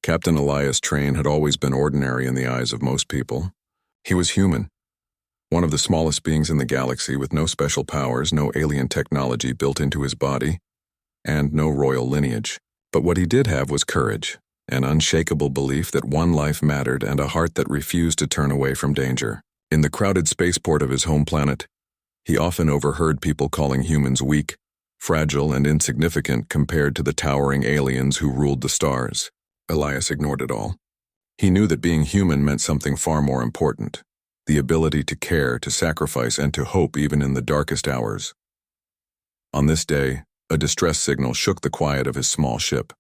Captain Elias Train had always been ordinary in the eyes of most people. He was human, one of the smallest beings in the galaxy with no special powers, no alien technology built into his body, and no royal lineage. But what he did have was courage, an unshakable belief that one life mattered and a heart that refused to turn away from danger. In the crowded spaceport of his home planet, he often overheard people calling humans weak, fragile, and insignificant compared to the towering aliens who ruled the stars. Elias ignored it all. He knew that being human meant something far more important, the ability to care, to sacrifice, and to hope even in the darkest hours. On this day, a distress signal shook the quiet of his small ship.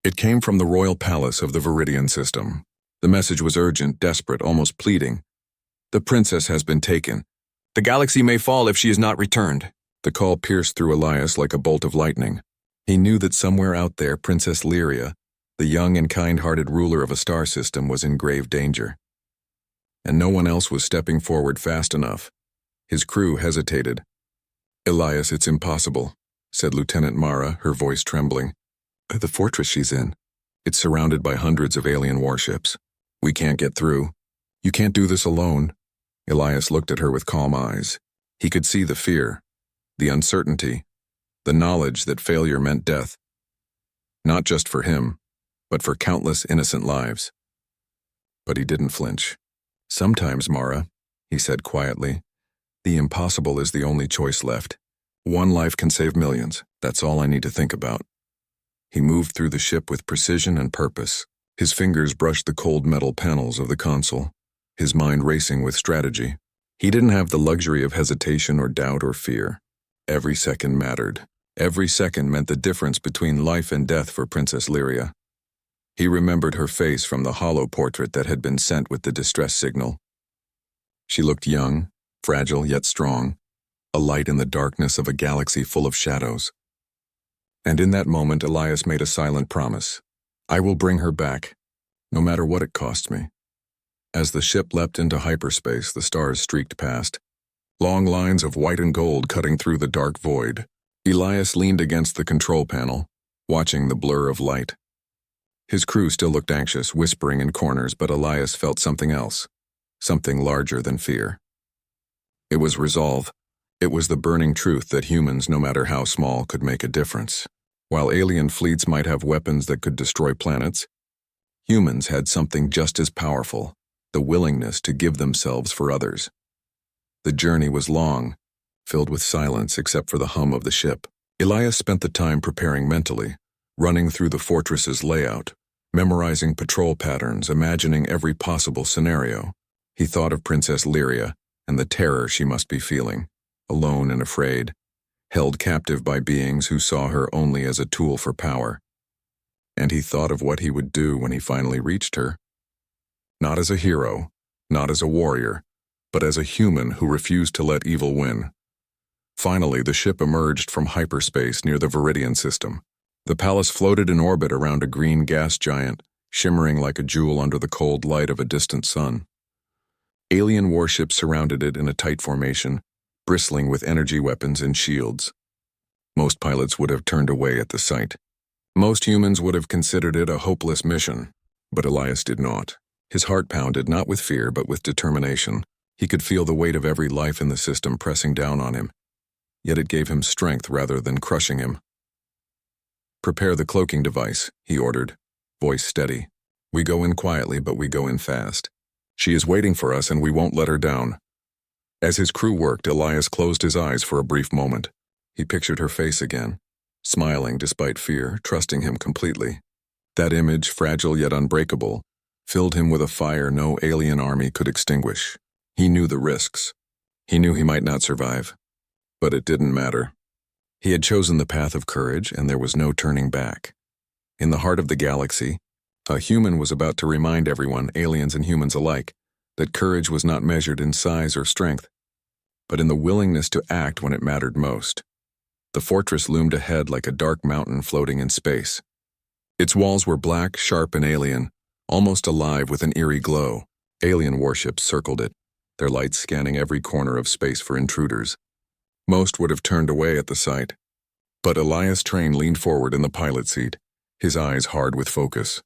It came from the royal palace of the Viridian system. The message was urgent, desperate, almost pleading. "The princess has been taken. The galaxy may fall if she is not returned." The call pierced through Elias like a bolt of lightning. He knew that somewhere out there, Princess Lyria, the young and kind-hearted ruler of a star system, was in grave danger. And no one else was stepping forward fast enough. His crew hesitated. "Elias, it's impossible," said Lieutenant Mara, her voice trembling. "The fortress she's in. It's surrounded by hundreds of alien warships. We can't get through. You can't do this alone." Elias looked at her with calm eyes. He could see the fear, the uncertainty, the knowledge that failure meant death. Not just for him, but for countless innocent lives. But he didn't flinch. "Sometimes, Mara," he said quietly, "the impossible is the only choice left. One life can save millions. That's all I need to think about." He moved through the ship with precision and purpose. His fingers brushed the cold metal panels of the console, his mind racing with strategy. He didn't have the luxury of hesitation or doubt or fear. Every second mattered. Every second meant the difference between life and death for Princess Lyria. He remembered her face from the hollow portrait that had been sent with the distress signal. She looked young, fragile yet strong, a light in the darkness of a galaxy full of shadows. And in that moment, Elias made a silent promise. "I will bring her back, no matter what it costs me." As the ship leapt into hyperspace, the stars streaked past, long lines of white and gold cutting through the dark void. Elias leaned against the control panel, watching the blur of light. His crew still looked anxious, whispering in corners, but Elias felt something else, something larger than fear. It was resolve. It was the burning truth that humans, no matter how small, could make a difference. While alien fleets might have weapons that could destroy planets, humans had something just as powerful, the willingness to give themselves for others. The journey was long, filled with silence except for the hum of the ship. Elias spent the time preparing mentally, running through the fortress's layout, memorizing patrol patterns, imagining every possible scenario. He thought of Princess Lyria and the terror she must be feeling, alone and afraid, held captive by beings who saw her only as a tool for power. And he thought of what he would do when he finally reached her. Not as a hero, not as a warrior, but as a human who refused to let evil win. Finally, the ship emerged from hyperspace near the Viridian system. The palace floated in orbit around a green gas giant, shimmering like a jewel under the cold light of a distant sun. Alien warships surrounded it in a tight formation, bristling with energy weapons and shields. Most pilots would have turned away at the sight. Most humans would have considered it a hopeless mission, but Elias did not. His heart pounded not with fear but with determination. He could feel the weight of every life in the system pressing down on him, yet it gave him strength rather than crushing him. "Prepare the cloaking device," he ordered, voice steady. "We go in quietly, but we go in fast. She is waiting for us and we won't let her down." As his crew worked, Elias closed his eyes for a brief moment. He pictured her face again, smiling despite fear, trusting him completely. That image, fragile yet unbreakable, filled him with a fire no alien army could extinguish. He knew the risks. He knew he might not survive. But it didn't matter. He had chosen the path of courage, and there was no turning back. In the heart of the galaxy, a human was about to remind everyone, aliens and humans alike, that courage was not measured in size or strength, but in the willingness to act when it mattered most. The fortress loomed ahead like a dark mountain floating in space. Its walls were black, sharp, and alien, almost alive with an eerie glow. Alien warships circled it, their lights scanning every corner of space for intruders. Most would have turned away at the sight, but Elias Train leaned forward in the pilot seat, his eyes hard with focus.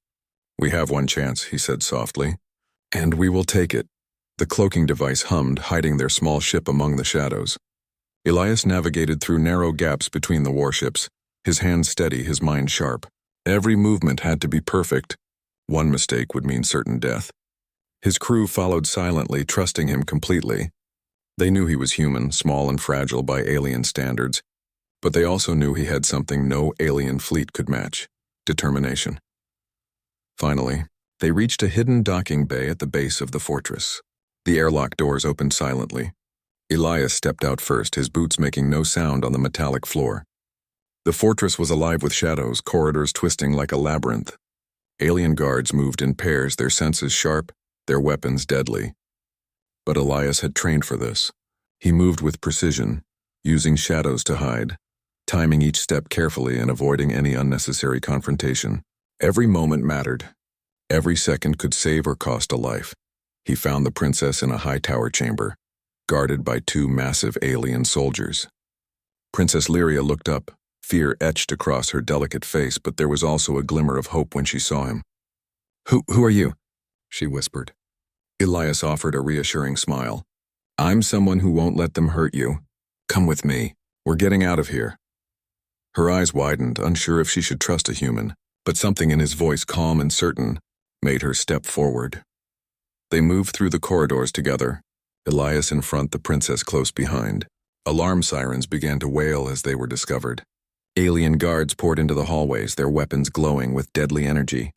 "We have one chance," he said softly. "And we will take it." The cloaking device hummed, hiding their small ship among the shadows. Elias navigated through narrow gaps between the warships, his hands steady, his mind sharp. Every movement had to be perfect. One mistake would mean certain death. His crew followed silently, trusting him completely. They knew he was human, small and fragile by alien standards, but they also knew he had something no alien fleet could match: determination. Finally, they reached a hidden docking bay at the base of the fortress. The airlock doors opened silently. Elias stepped out first, his boots making no sound on the metallic floor. The fortress was alive with shadows, corridors twisting like a labyrinth. Alien guards moved in pairs, their senses sharp, their weapons deadly. But Elias had trained for this. He moved with precision, using shadows to hide, timing each step carefully and avoiding any unnecessary confrontation. Every moment mattered. Every second could save or cost a life. He found the princess in a high tower chamber, guarded by two massive alien soldiers. Princess Lyria looked up, fear etched across her delicate face, but there was also a glimmer of hope when she saw him. Who are you?" she whispered. Elias offered a reassuring smile. "I'm someone who won't let them hurt you. Come with me. We're getting out of here." Her eyes widened, unsure if she should trust a human, but something in his voice, calm and certain, made her step forward. They moved through the corridors together, Elias in front, the princess close behind. Alarm sirens began to wail as they were discovered. Alien guards poured into the hallways, their weapons glowing with deadly energy.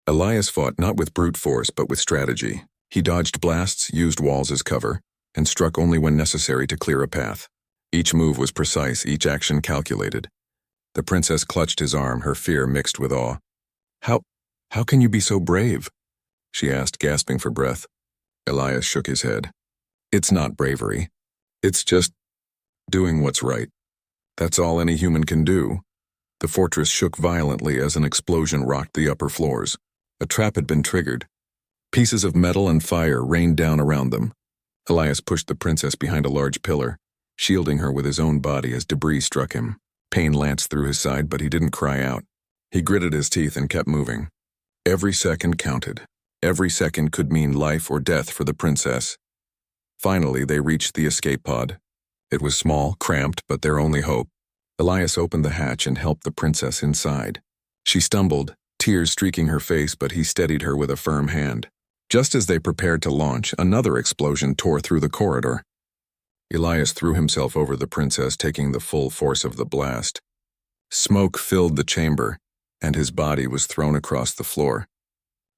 Elias fought not with brute force but with strategy. He dodged blasts, used walls as cover, and struck only when necessary to clear a path. Each move was precise, each action calculated. The princess clutched his arm, her fear mixed with awe. How can you be so brave?" she asked, gasping for breath. Elias shook his head. "It's not bravery. It's just doing what's right. That's all any human can do." The fortress shook violently as an explosion rocked the upper floors. A trap had been triggered. Pieces of metal and fire rained down around them. Elias pushed the princess behind a large pillar, shielding her with his own body as debris struck him. Pain lanced through his side, but he didn't cry out. He gritted his teeth and kept moving. Every second counted. Every second could mean life or death for the princess. Finally, they reached the escape pod. It was small, cramped, but their only hope. Elias opened the hatch and helped the princess inside. She stumbled, tears streaking her face, but he steadied her with a firm hand. Just as they prepared to launch, another explosion tore through the corridor. Elias threw himself over the princess, taking the full force of the blast. Smoke filled the chamber, and his body was thrown across the floor.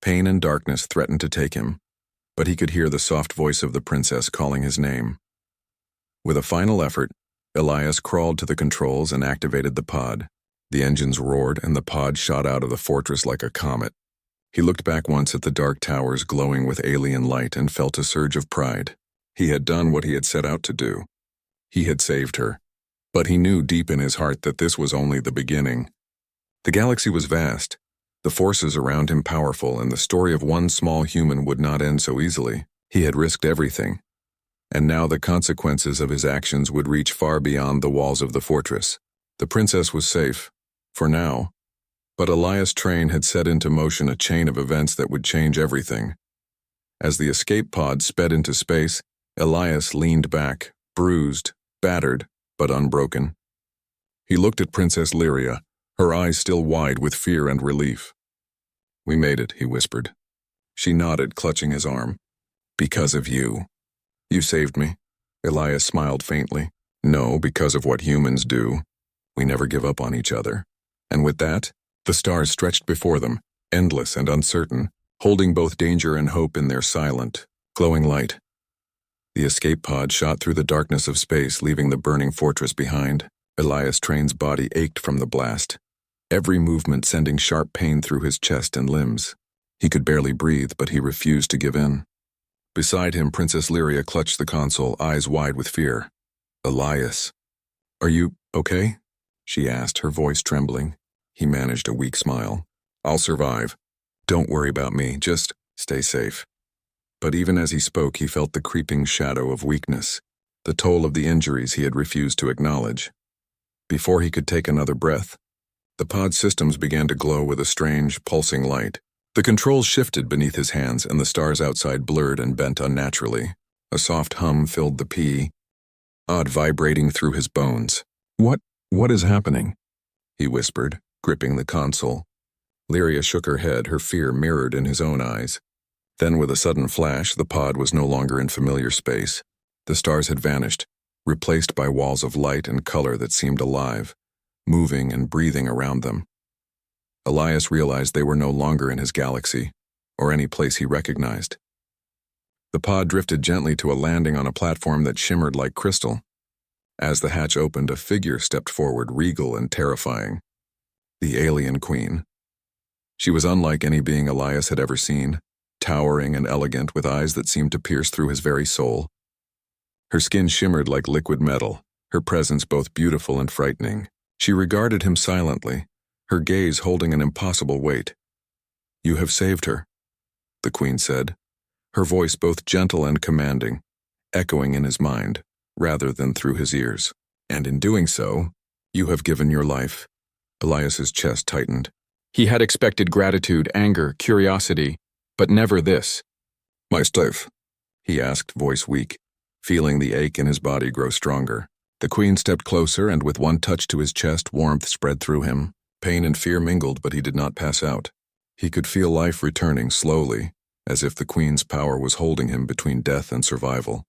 Pain and darkness threatened to take him, but he could hear the soft voice of the princess calling his name. With a final effort, Elias crawled to the controls and activated the pod. The engines roared, and the pod shot out of the fortress like a comet. He looked back once at the dark towers glowing with alien light and felt a surge of pride. He had done what he had set out to do. He had saved her. But he knew deep in his heart that this was only the beginning. The galaxy was vast, the forces around him powerful, and the story of one small human would not end so easily. He had risked everything, and now the consequences of his actions would reach far beyond the walls of the fortress. The princess was safe, for now, but Elias' train had set into motion a chain of events that would change everything. As the escape pod sped into space, Elias leaned back, bruised, battered, but unbroken. He looked at Princess Lyria, her eyes still wide with fear and relief. "We made it," he whispered. She nodded, clutching his arm. "Because of you. You saved me." Elias smiled faintly. "No, because of what humans do. We never give up on each other." And with that, the stars stretched before them, endless and uncertain, holding both danger and hope in their silent, glowing light. The escape pod shot through the darkness of space, leaving the burning fortress behind. Elias' train's body ached from the blast, every movement sending sharp pain through his chest and limbs. He could barely breathe, but he refused to give in. Beside him, Princess Lyria clutched the console, eyes wide with fear. "Elias, are you okay?" she asked, her voice trembling. He managed a weak smile. "I'll survive. Don't worry about me, just stay safe." But even as he spoke, he felt the creeping shadow of weakness, the toll of the injuries he had refused to acknowledge. Before he could take another breath, the pod systems began to glow with a strange, pulsing light. The controls shifted beneath his hands and the stars outside blurred and bent unnaturally. A soft hum filled the odd vibrating through his bones. What is happening? He whispered, gripping the console. Lyria shook her head, her fear mirrored in his own eyes. Then with a sudden flash, the pod was no longer in familiar space. The stars had vanished, replaced by walls of light and color that seemed alive, moving and breathing around them. Elias realized they were no longer in his galaxy, or any place he recognized. The pod drifted gently to a landing on a platform that shimmered like crystal. As the hatch opened, a figure stepped forward, regal and terrifying. The alien queen. She was unlike any being Elias had ever seen, towering and elegant with eyes that seemed to pierce through his very soul. Her skin shimmered like liquid metal, her presence both beautiful and frightening. She regarded him silently, her gaze holding an impossible weight. "You have saved her," the queen said, her voice both gentle and commanding, echoing in his mind, rather than through his ears. "And in doing so, you have given your life." Elias's chest tightened. He had expected gratitude, anger, curiosity, but never this. "My stuff?" he asked, voice weak, feeling the ache in his body grow stronger. The queen stepped closer, and with one touch to his chest, warmth spread through him. Pain and fear mingled, but he did not pass out. He could feel life returning slowly, as if the queen's power was holding him between death and survival.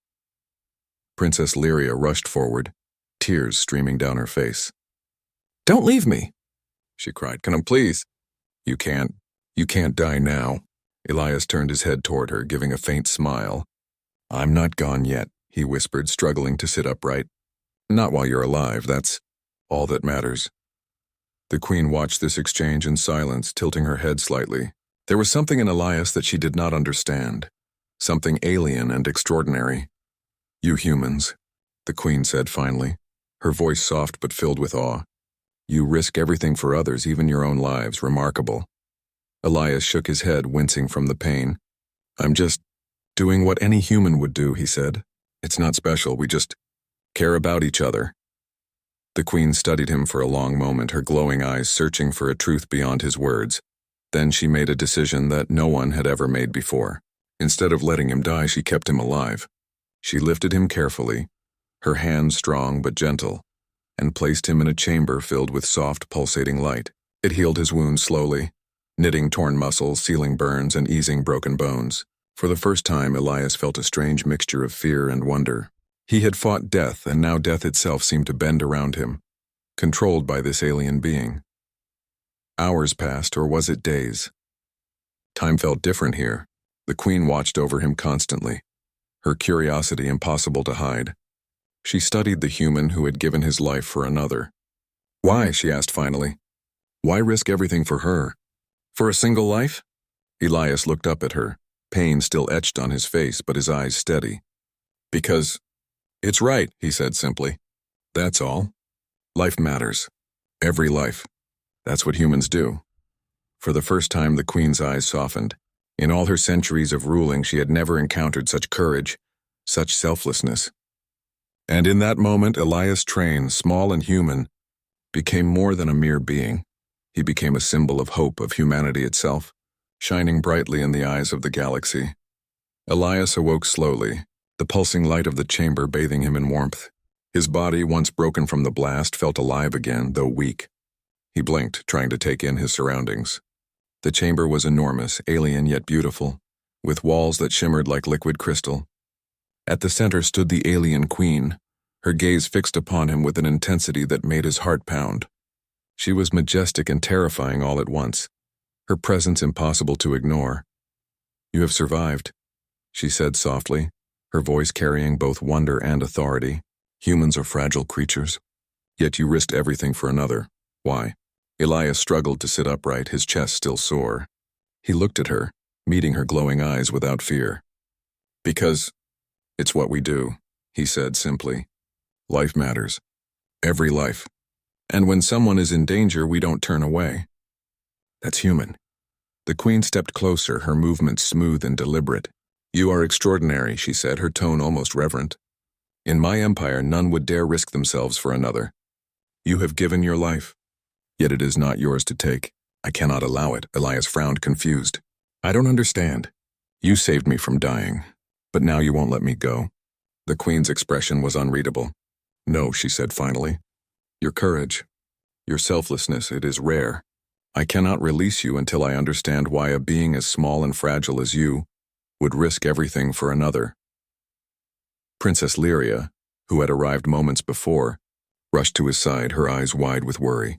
Princess Lyria rushed forward, tears streaming down her face. "Don't leave me," she cried. "Can I please?" You can't die now." Elias turned his head toward her, giving a faint smile. "I'm not gone yet," he whispered, struggling to sit upright. "Not while you're alive, that's all that matters." The queen watched this exchange in silence, tilting her head slightly. There was something in Elias that she did not understand, something alien and extraordinary. "You humans," the queen said finally, her voice soft but filled with awe. "You risk everything for others, even your own lives. Remarkable." Elias shook his head, wincing from the pain. "I'm just doing what any human would do," he said. "It's not special, we just care about each other." The queen studied him for a long moment, her glowing eyes searching for a truth beyond his words. Then she made a decision that no one had ever made before. Instead of letting him die, she kept him alive. She lifted him carefully, her hands strong but gentle, and placed him in a chamber filled with soft, pulsating light. It healed his wounds slowly, knitting torn muscles, sealing burns, and easing broken bones. For the first time, Elias felt a strange mixture of fear and wonder. He had fought death, and now death itself seemed to bend around him, controlled by this alien being. Hours passed, or was it days? Time felt different here. The queen watched over him constantly, her curiosity impossible to hide. She studied the human who had given his life for another. "Why?" she asked finally. "Why risk everything for her? For a single life?" Elias looked up at her, pain still etched on his face, but his eyes steady. "Because it's right," he said simply. "That's all. Life matters. Every life. That's what humans do." For the first time, the queen's eyes softened. In all her centuries of ruling, she had never encountered such courage, such selflessness. And in that moment, Elias Train, small and human, became more than a mere being. He became a symbol of hope, of humanity itself, shining brightly in the eyes of the galaxy. Elias awoke slowly, the pulsing light of the chamber bathing him in warmth. His body, once broken from the blast, felt alive again, though weak. He blinked, trying to take in his surroundings. The chamber was enormous, alien yet beautiful, with walls that shimmered like liquid crystal. At the center stood the alien queen, her gaze fixed upon him with an intensity that made his heart pound. She was majestic and terrifying all at once, her presence impossible to ignore. "You have survived," she said softly, her voice carrying both wonder and authority. "Humans are fragile creatures, yet you risked everything for another. Why?" Elias struggled to sit upright, his chest still sore. He looked at her, meeting her glowing eyes without fear. "Because it's what we do," he said simply. "Life matters. Every life. And when someone is in danger, we don't turn away. That's human." The queen stepped closer, her movements smooth and deliberate. "You are extraordinary," she said, her tone almost reverent. "In my empire, none would dare risk themselves for another. You have given your life, yet it is not yours to take." "I cannot allow it," Elias frowned, confused. I don't understand. You saved me from dying, but now you won't let me go. The Queen's expression was unreadable. No, she said finally. Your courage, your selflessness, it is rare. I cannot release you until I understand why a being as small and fragile as you would risk everything for another. Princess Lyria, who had arrived moments before, rushed to his side, her eyes wide with worry.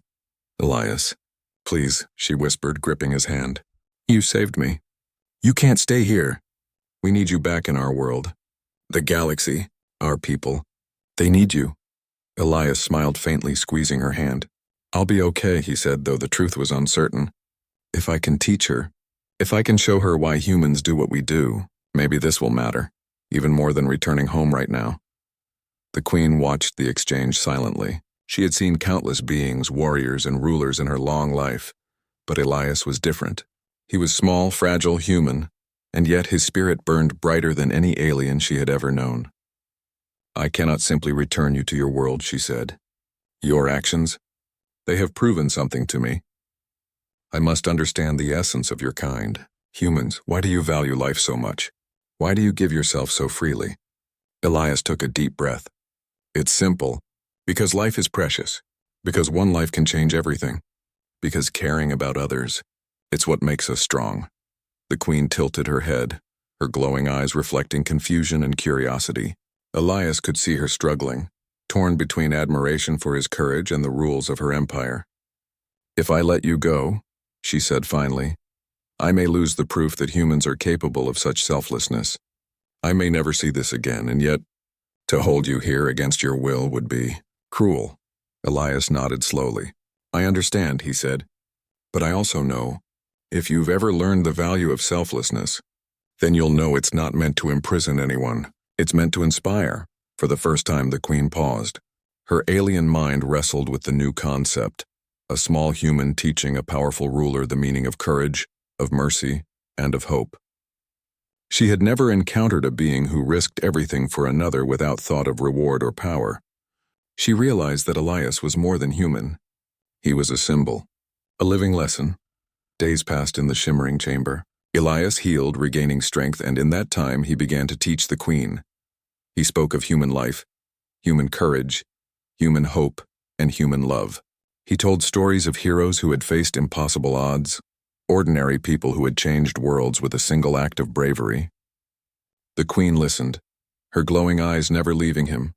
Elias, please, she whispered, gripping his hand. You saved me. You can't stay here. We need you back in our world. The galaxy, our people, they need you. Elias smiled faintly, squeezing her hand. I'll be okay, he said, though the truth was uncertain. If I can teach her, if I can show her why humans do what we do, maybe this will matter, even more than returning home right now. The Queen watched the exchange silently. She had seen countless beings, warriors, and rulers in her long life, but Elias was different. He was small, fragile, human, and yet his spirit burned brighter than any alien she had ever known. I cannot simply return you to your world, she said. Your actions, they have proven something to me. I must understand the essence of your kind. Humans, why do you value life so much? Why do you give yourself so freely? Elias took a deep breath. It's simple. Because life is precious. Because one life can change everything. Because caring about others, it's what makes us strong. The Queen tilted her head, her glowing eyes reflecting confusion and curiosity. Elias could see her struggling, torn between admiration for his courage and the rules of her empire. If I let you go, she said finally, I may lose the proof that humans are capable of such selflessness. I may never see this again, and yet, to hold you here against your will would be cruel. Elias nodded slowly. I understand, he said, but I also know, if you've ever learned the value of selflessness, then you'll know it's not meant to imprison anyone. It's meant to inspire. For the first time, the Queen paused. Her alien mind wrestled with the new concept, a small human teaching a powerful ruler the meaning of courage, of mercy, and of hope. She had never encountered a being who risked everything for another without thought of reward or power. She realized that Elias was more than human. He was a symbol, a living lesson. Days passed in the shimmering chamber. Elias healed, regaining strength, and in that time he began to teach the Queen. He spoke of human life, human courage, human hope, and human love. He told stories of heroes who had faced impossible odds, ordinary people who had changed worlds with a single act of bravery. The Queen listened, her glowing eyes never leaving him,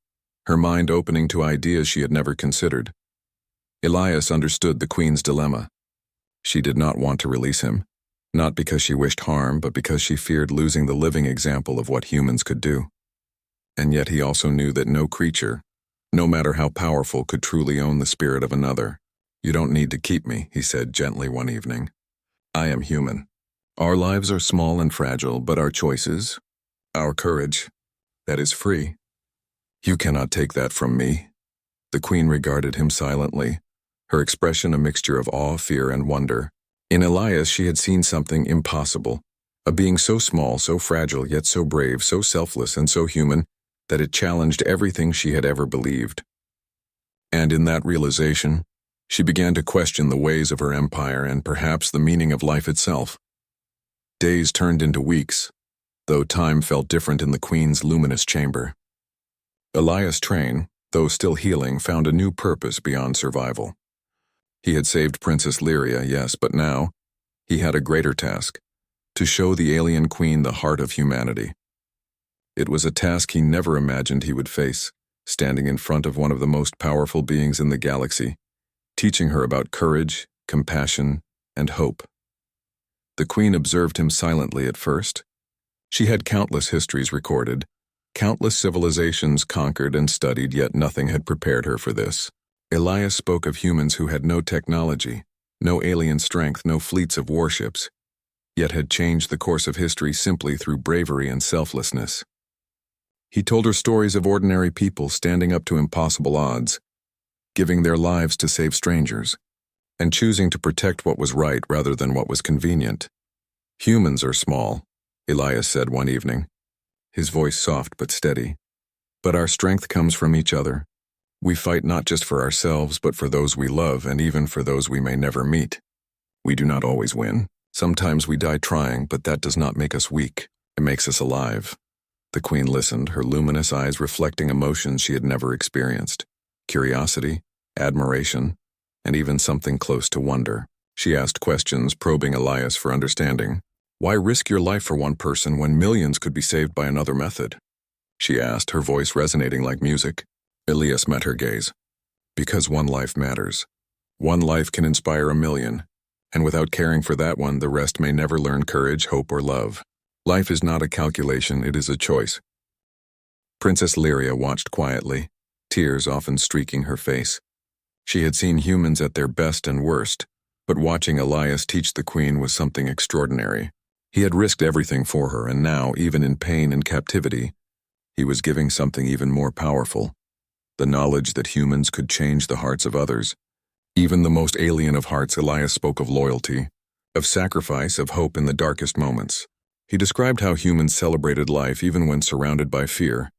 her mind opening to ideas she had never considered. Elias understood the Queen's dilemma. She did not want to release him, not because she wished harm, but because she feared losing the living example of what humans could do. And yet he also knew that no creature, no matter how powerful, could truly own the spirit of another. You don't need to keep me, he said gently one evening. I am human. Our lives are small and fragile, but our choices, our courage, that is free. You cannot take that from me. The Queen regarded him silently, her expression a mixture of awe, fear, and wonder. In Elias she had seen something impossible, a being so small, so fragile, yet so brave, so selfless, and so human, that it challenged everything she had ever believed. And in that realization, she began to question the ways of her empire and perhaps the meaning of life itself. Days turned into weeks, though time felt different in the Queen's luminous chamber. Elias Train, though still healing, found a new purpose beyond survival. He had saved Princess Lyria, yes, but now he had a greater task, to show the alien Queen the heart of humanity. It was a task he never imagined he would face, standing in front of one of the most powerful beings in the galaxy, teaching her about courage, compassion, and hope. The Queen observed him silently at first. She had countless histories recorded, countless civilizations conquered and studied, yet nothing had prepared her for this. Elias spoke of humans who had no technology, no alien strength, no fleets of warships, yet had changed the course of history simply through bravery and selflessness. He told her stories of ordinary people standing up to impossible odds, giving their lives to save strangers, and choosing to protect what was right rather than what was convenient. Humans are small, Elias said one evening, his voice soft but steady. But our strength comes from each other. We fight not just for ourselves, but for those we love and even for those we may never meet. We do not always win. Sometimes we die trying, but that does not make us weak. It makes us alive. The Queen listened, her luminous eyes reflecting emotions she had never experienced. Curiosity, admiration, and even something close to wonder. She asked questions, probing Elias for understanding. Why risk your life for one person when millions could be saved by another method? She asked, her voice resonating like music. Elias met her gaze. Because one life matters. One life can inspire a million, and without caring for that one, the rest may never learn courage, hope, or love. Life is not a calculation, it is a choice. Princess Lyria watched quietly, tears often streaking her face. She had seen humans at their best and worst, but watching Elias teach the Queen was something extraordinary. He had risked everything for her, and now, even in pain and captivity, he was giving something even more powerful. The knowledge that humans could change the hearts of others. Even the most alien of hearts, Elias spoke of loyalty, of sacrifice, of hope in the darkest moments. He described how humans celebrated life even when surrounded by fear.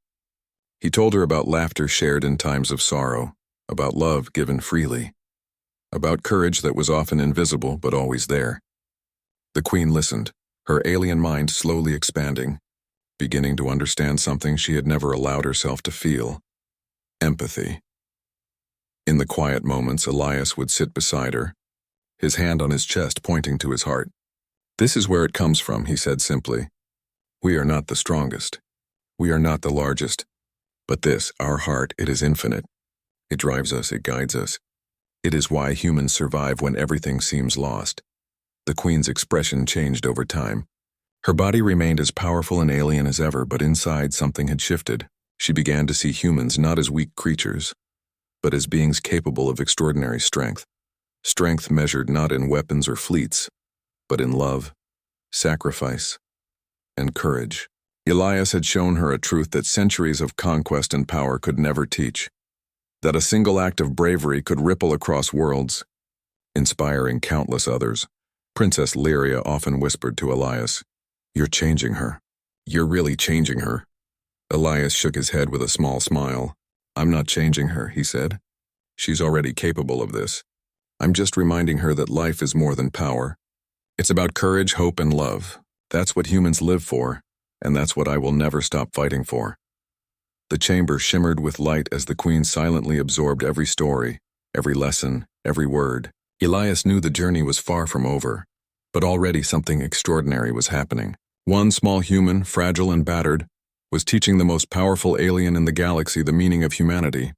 He told her about laughter shared in times of sorrow, about love given freely, about courage that was often invisible but always there. The Queen listened, her alien mind slowly expanding, beginning to understand something she had never allowed herself to feel: empathy. In the quiet moments, Elias would sit beside her, his hand on his chest pointing to his heart. This is where it comes from, he said simply. We are not the strongest. We are not the largest. But this, our heart, it is infinite. It drives us, it guides us. It is why humans survive when everything seems lost. The Queen's expression changed over time. Her body remained as powerful and alien as ever, but inside something had shifted. She began to see humans not as weak creatures, but as beings capable of extraordinary strength. Strength measured not in weapons or fleets, but in love, sacrifice, and courage. Elias had shown her a truth that centuries of conquest and power could never teach. That a single act of bravery could ripple across worlds, inspiring countless others. Princess Lyria often whispered to Elias, "You're changing her. You're really changing her." Elias shook his head with a small smile. "I'm not changing her," he said. "She's already capable of this. I'm just reminding her that life is more than power. It's about courage, hope, and love. That's what humans live for, and that's what I will never stop fighting for." The chamber shimmered with light as the Queen silently absorbed every story, every lesson, every word. Elias knew the journey was far from over, but already something extraordinary was happening. One small human, fragile and battered, was teaching the most powerful alien in the galaxy the meaning of humanity.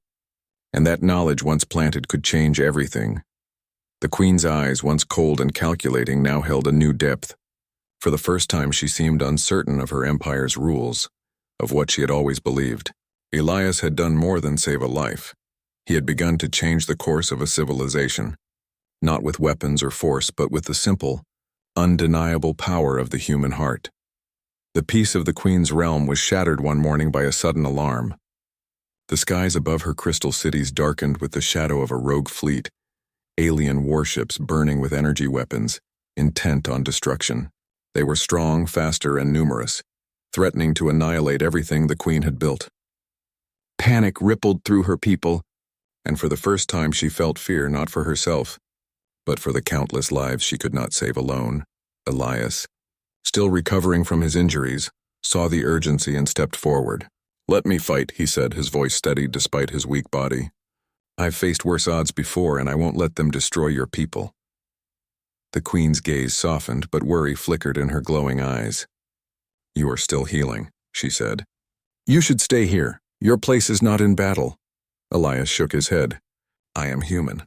And that knowledge, once planted, could change everything. The Queen's eyes, once cold and calculating, now held a new depth. For the first time she seemed uncertain of her empire's rules, of what she had always believed. Elias had done more than save a life. He had begun to change the course of a civilization, not with weapons or force, but with the simple, undeniable power of the human heart. The peace of the Queen's realm was shattered one morning by a sudden alarm. The skies above her crystal cities darkened with the shadow of a rogue fleet, alien warships burning with energy weapons, intent on destruction. They were strong, faster, and numerous, threatening to annihilate everything the Queen had built. Panic rippled through her people, and for the first time she felt fear not for herself, but for the countless lives she could not save alone. Elias, still recovering from his injuries, saw the urgency and stepped forward. "Let me fight," he said, his voice steady despite his weak body. "I've faced worse odds before, and I won't let them destroy your people." The Queen's gaze softened, but worry flickered in her glowing eyes. "You are still healing," she said. "You should stay here. Your place is not in battle." Elias shook his head. "I am human.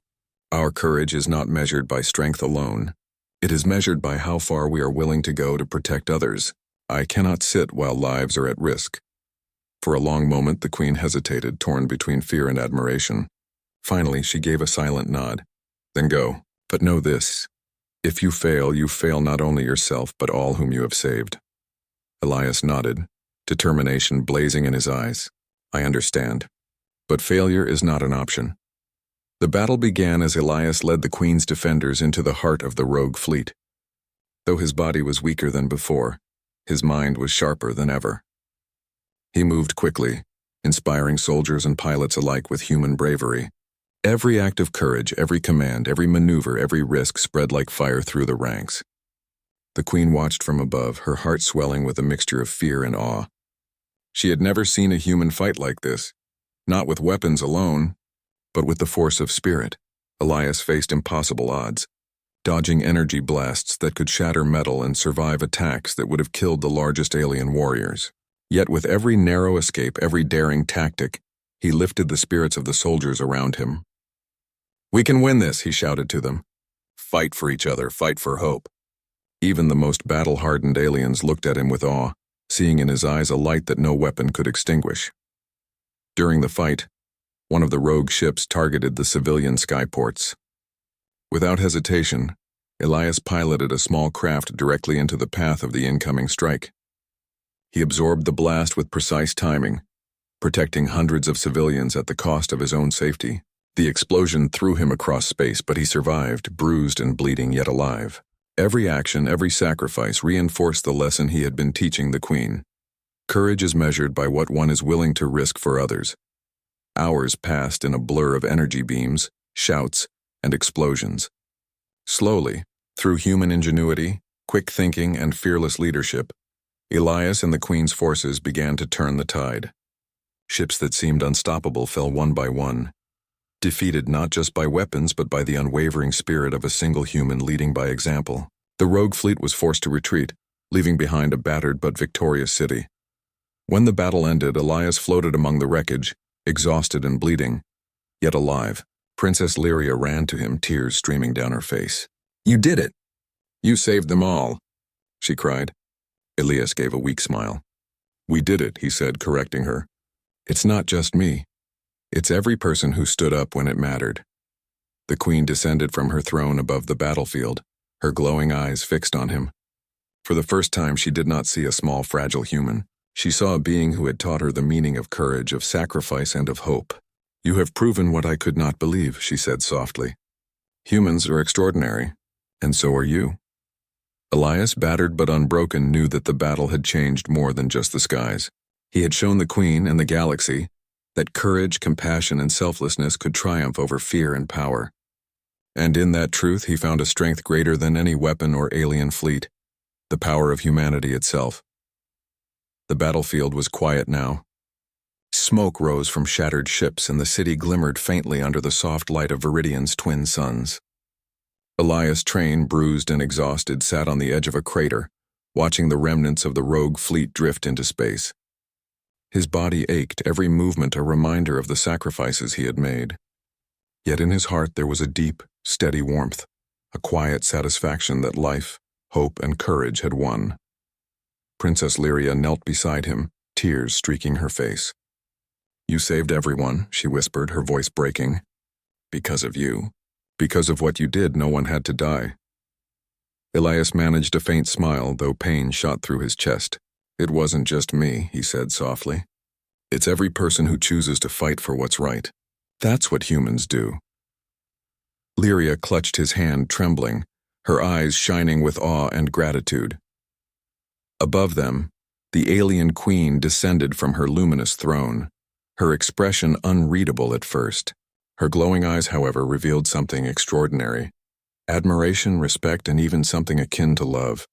Our courage is not measured by strength alone. It is measured by how far we are willing to go to protect others. I cannot sit while lives are at risk." For a long moment the Queen hesitated, torn between fear and admiration. Finally she gave a silent nod. "Then go. But know this. If you fail not only yourself, but all whom you have saved." Elias nodded, determination blazing in his eyes. "I understand. But failure is not an option." The battle began as Elias led the Queen's defenders into the heart of the rogue fleet. Though his body was weaker than before, his mind was sharper than ever. He moved quickly, inspiring soldiers and pilots alike with human bravery. Every act of courage, every command, every maneuver, every risk spread like fire through the ranks. The queen watched from above, her heart swelling with a mixture of fear and awe. She had never seen a human fight like this, not with weapons alone, but with the force of spirit. Elias faced impossible odds, dodging energy blasts that could shatter metal and survive attacks that would have killed the largest alien warriors. Yet with every narrow escape, every daring tactic, he lifted the spirits of the soldiers around him. "We can win this," he shouted to them. "Fight for each other, fight for hope." Even the most battle-hardened aliens looked at him with awe, seeing in his eyes a light that no weapon could extinguish. During the fight, one of the rogue ships targeted the civilian skyports. Without hesitation, Elias piloted a small craft directly into the path of the incoming strike. He absorbed the blast with precise timing, protecting hundreds of civilians at the cost of his own safety. The explosion threw him across space, but he survived, bruised and bleeding yet alive. Every action, every sacrifice reinforced the lesson he had been teaching the Queen. Courage is measured by what one is willing to risk for others. Hours passed in a blur of energy beams, shouts, and explosions. Slowly, through human ingenuity, quick thinking, and fearless leadership, Elias and the Queen's forces began to turn the tide. Ships that seemed unstoppable fell one by one, defeated not just by weapons but by the unwavering spirit of a single human leading by example. The rogue fleet was forced to retreat, leaving behind a battered but victorious city. When the battle ended, Elias floated among the wreckage, exhausted and bleeding, yet alive. Princess Lyria ran to him, tears streaming down her face. "You did it! You saved them all!" she cried. Elias gave a weak smile. "We did it," he said, correcting her. "It's not just me. It's every person who stood up when it mattered." The Queen descended from her throne above the battlefield, her glowing eyes fixed on him. For the first time, she did not see a small, fragile human. She saw a being who had taught her the meaning of courage, of sacrifice, and of hope. "You have proven what I could not believe," she said softly. "Humans are extraordinary, and so are you." Elias, battered but unbroken, knew that the battle had changed more than just the skies. He had shown the Queen and the galaxy that courage, compassion, and selflessness could triumph over fear and power. And in that truth, he found a strength greater than any weapon or alien fleet, the power of humanity itself. The battlefield was quiet now. Smoke rose from shattered ships, and the city glimmered faintly under the soft light of Viridian's twin suns. Elias' train, bruised and exhausted, sat on the edge of a crater, watching the remnants of the rogue fleet drift into space. His body ached, every movement a reminder of the sacrifices he had made. Yet in his heart there was a deep, steady warmth, a quiet satisfaction that life, hope, and courage had won. Princess Lyria knelt beside him, tears streaking her face. "You saved everyone," she whispered, her voice breaking. "Because of you. Because of what you did, no one had to die." Elias managed a faint smile, though pain shot through his chest. "It wasn't just me," he said softly. "It's every person who chooses to fight for what's right. That's what humans do." Lyria clutched his hand, trembling, her eyes shining with awe and gratitude. Above them, the alien queen descended from her luminous throne, her expression unreadable at first. Her glowing eyes, however, revealed something extraordinary. Admiration, respect, and even something akin to love.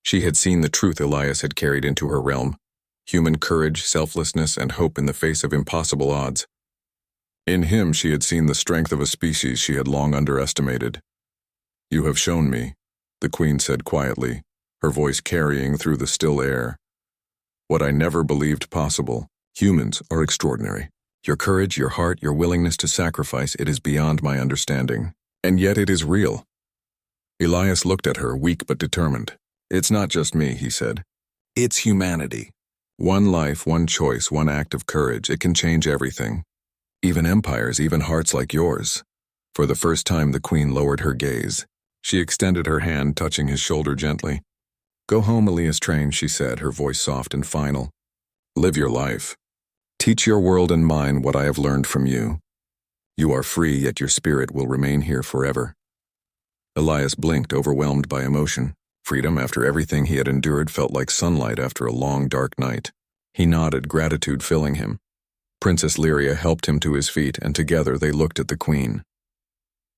She had seen the truth Elias had carried into her realm: human courage, selflessness, and hope in the face of impossible odds. In him she had seen the strength of a species she had long underestimated. "You have shown me," the Queen said quietly, her voice carrying through the still air, "what I never believed possible. Humans are extraordinary. Your courage, your heart, your willingness to sacrifice, it is beyond my understanding. And yet it is real." Elias looked at her, weak but determined. "It's not just me," he said. "It's humanity. One life, one choice, one act of courage, it can change everything. Even empires, even hearts like yours." For the first time, the Queen lowered her gaze. She extended her hand, touching his shoulder gently. "Go home, Elias Train," she said, her voice soft and final. "Live your life. Teach your world and mine what I have learned from you. You are free, yet your spirit will remain here forever." Elias blinked, overwhelmed by emotion. Freedom, after everything he had endured, felt like sunlight after a long, dark night. He nodded, gratitude filling him. Princess Lyria helped him to his feet, and together they looked at the Queen.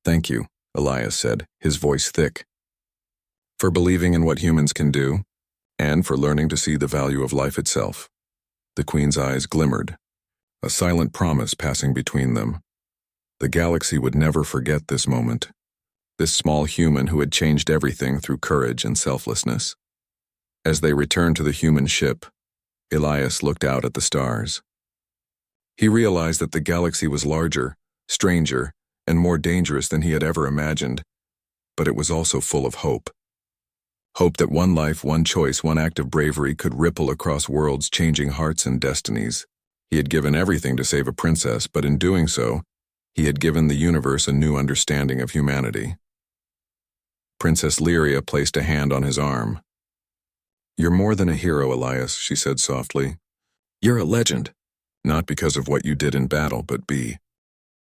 "Thank you," Elias said, his voice thick. for believing in what humans can do, and for learning to see the value of life itself. The Queen's eyes glimmered, a silent promise passing between them. The galaxy would never forget this moment, this small human who had changed everything through courage and selflessness. As they returned to the human ship, Elias looked out at the stars. He realized that the galaxy was larger, stranger, and more dangerous than he had ever imagined, but it was also full of hope. Hope that one life, one choice, one act of bravery could ripple across worlds, changing hearts and destinies. He had given everything to save a princess, but in doing so, he had given the universe a new understanding of humanity. Princess Lyria placed a hand on his arm. "You're more than a hero, Elias," she said softly. "You're a legend, not because of what you did in battle, but